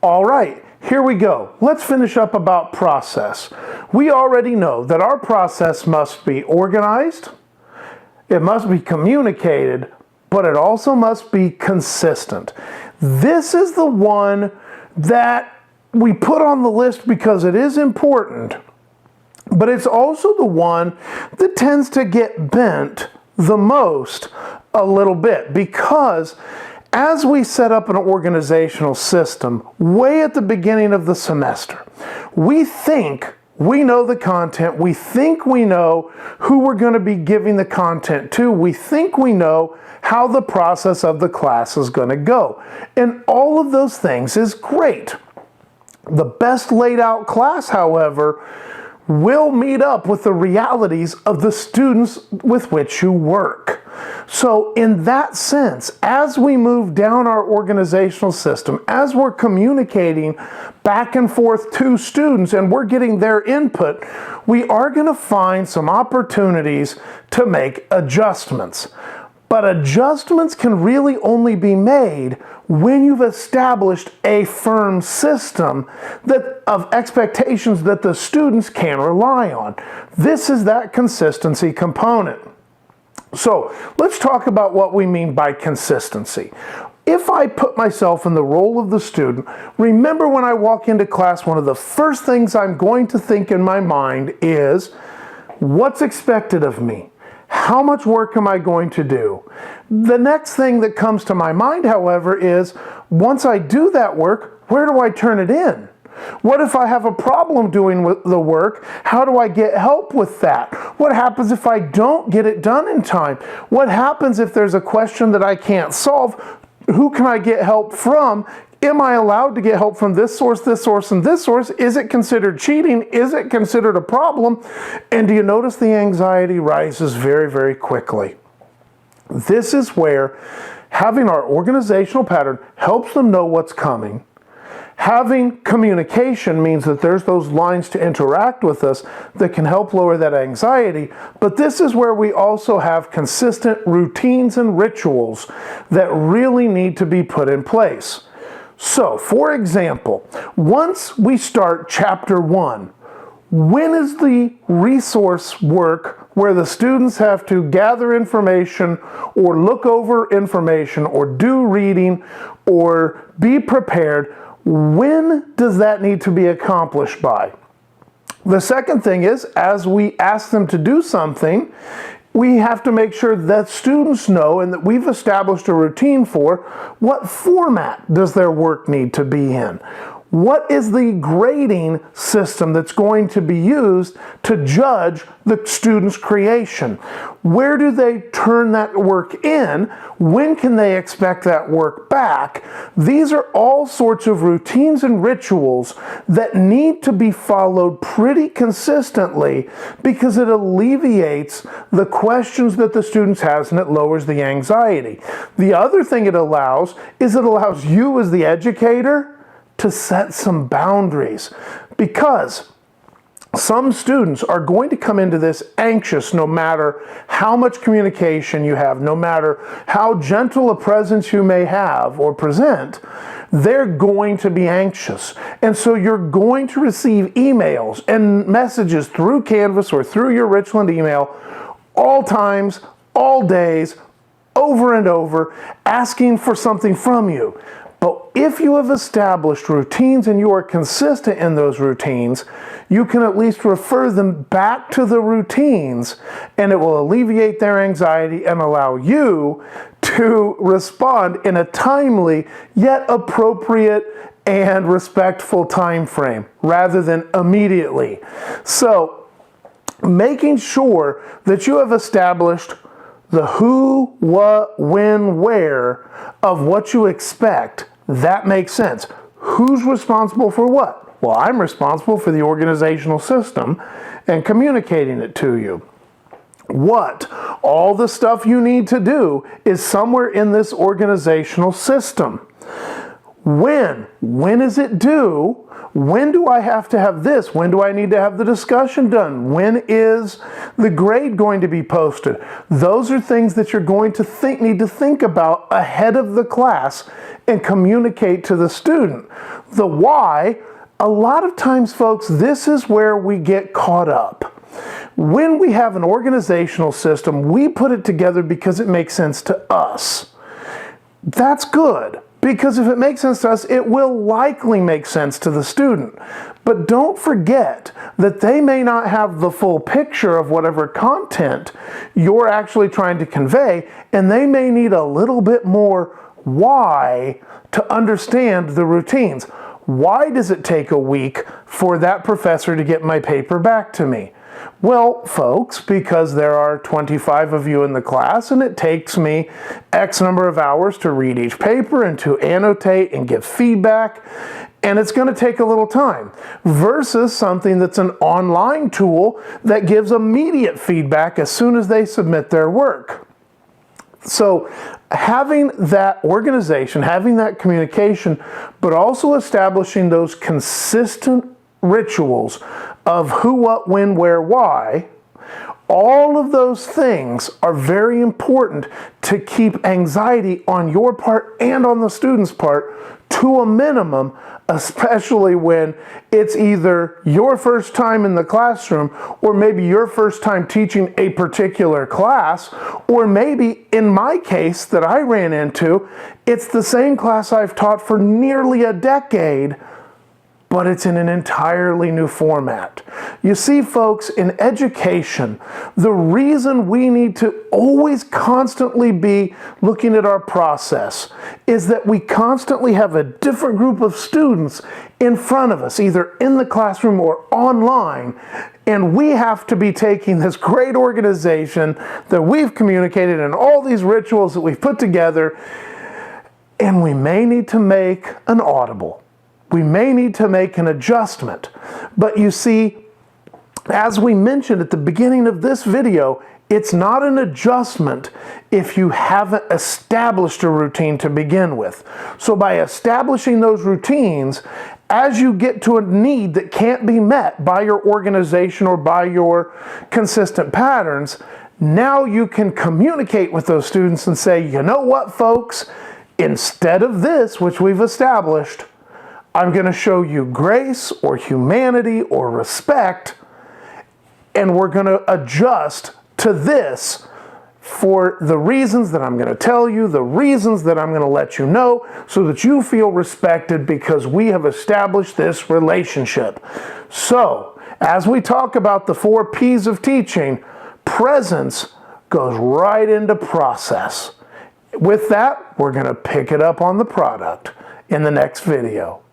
All right, here we go. Let's finish up about process. We already know that our process must be organized, it must be communicated, but it also must be consistent. This is the one that we put on the list because it is important, but it's also the one that tends to get bent the most a little bit, because as we set up an organizational system way at the beginning of the semester, we think we know the content, we think we know who we're going to be giving the content to, we think we know how the process of the class is going to go. And all of those things is great. The best laid out class, however, will meet up with the realities of the students with which you work. So in that sense, as we move down our organizational system, as we're communicating back and forth to students and we're getting their input, we are going to find some opportunities to make adjustments. But adjustments can really only be made when you've established a firm system of expectations that the students can rely on. This is that consistency component. So let's talk about what we mean by consistency. If I put myself in the role of the student, remember when I walk into class, one of the first things I'm going to think in my mind is, what's expected of me? How much work am I going to do? The next thing that comes to my mind, however, is once I do that work, where do I turn it in? What if I have a problem doing the work? How do I get help with that? What happens if I don't get it done in time? What happens if there's a question that I can't solve? Who can I get help from? Am I allowed to get help from this source, and this source? Is it considered cheating? Is it considered a problem? And do you notice the anxiety rises very, very quickly? This is where having our organizational pattern helps them know what's coming. Having communication means that there's those lines to interact with us that can help lower that anxiety, but this is where we also have consistent routines and rituals that really need to be put in place. So, for example, once we start chapter 1, when is the resource work where the students have to gather information or look over information or do reading or be prepared? When does that need to be accomplished by? The second thing is, as we ask them to do something, we have to make sure that students know and that we've established a routine for what format does their work need to be in. What is the grading system that's going to be used to judge the student's creation? Where do they turn that work in? When can they expect that work back? These are all sorts of routines and rituals that need to be followed pretty consistently because it alleviates the questions that the students has and it lowers the anxiety. The other thing it allows is it allows you as the educator to set some boundaries, because some students are going to come into this anxious no matter how much communication you have, no matter how gentle a presence you may have or present, they're going to be anxious. And so you're going to receive emails and messages through Canvas or through your Richland email all times, all days, over and over, asking for something from you. But if you have established routines and you are consistent in those routines, you can at least refer them back to the routines and it will alleviate their anxiety and allow you to respond in a timely yet appropriate and respectful time frame rather than immediately. So, making sure that you have established the who, what, when, where of what you expect, that makes sense. Who's responsible for what? Well, I'm responsible for the organizational system and communicating it to you. What? All the stuff you need to do is somewhere in this organizational system. When is it due? When do I have to have this? When do I need to have the discussion done? When is the grade going to be posted? Those are things that you're going to need to think about ahead of the class and communicate to the student. The why, a lot of times, folks, this is where we get caught up. When we have an organizational system, we put it together because it makes sense to us. That's good. Because if it makes sense to us, it will likely make sense to the student. But don't forget that they may not have the full picture of whatever content you're actually trying to convey, and they may need a little bit more why to understand the routines. Why does it take a week for that professor to get my paper back to me? Well, folks, because there are 25 of you in the class and it takes me X number of hours to read each paper and to annotate and give feedback, and it's going to take a little time, versus something that's an online tool that gives immediate feedback as soon as they submit their work. So having that organization, having that communication, but also establishing those consistent rituals of who, what, when, where, why, all of those things are very important to keep anxiety on your part and on the student's part to a minimum, especially when it's either your first time in the classroom, or maybe your first time teaching a particular class, or maybe in my case that I ran into, it's the same class I've taught for nearly a decade, but it's in an entirely new format. You see, folks, in education, the reason we need to always constantly be looking at our process is that we constantly have a different group of students in front of us, either in the classroom or online, and we have to be taking this great organization that we've communicated and all these rituals that we've put together, and we may need to make an audible. We may need to make an adjustment. But you see, as we mentioned at the beginning of this video, it's not an adjustment if you haven't established a routine to begin with. So by establishing those routines, as you get to a need that can't be met by your organization or by your consistent patterns, now you can communicate with those students and say, you know what, folks, instead of this, which we've established, I'm going to show you grace or humanity or respect, and we're going to adjust to this for the reasons that I'm going to tell you, the reasons that I'm going to let you know, so that you feel respected because we have established this relationship. So, as we talk about the 4 P's of teaching, presence goes right into process. With that, we're going to pick it up on the product in the next video.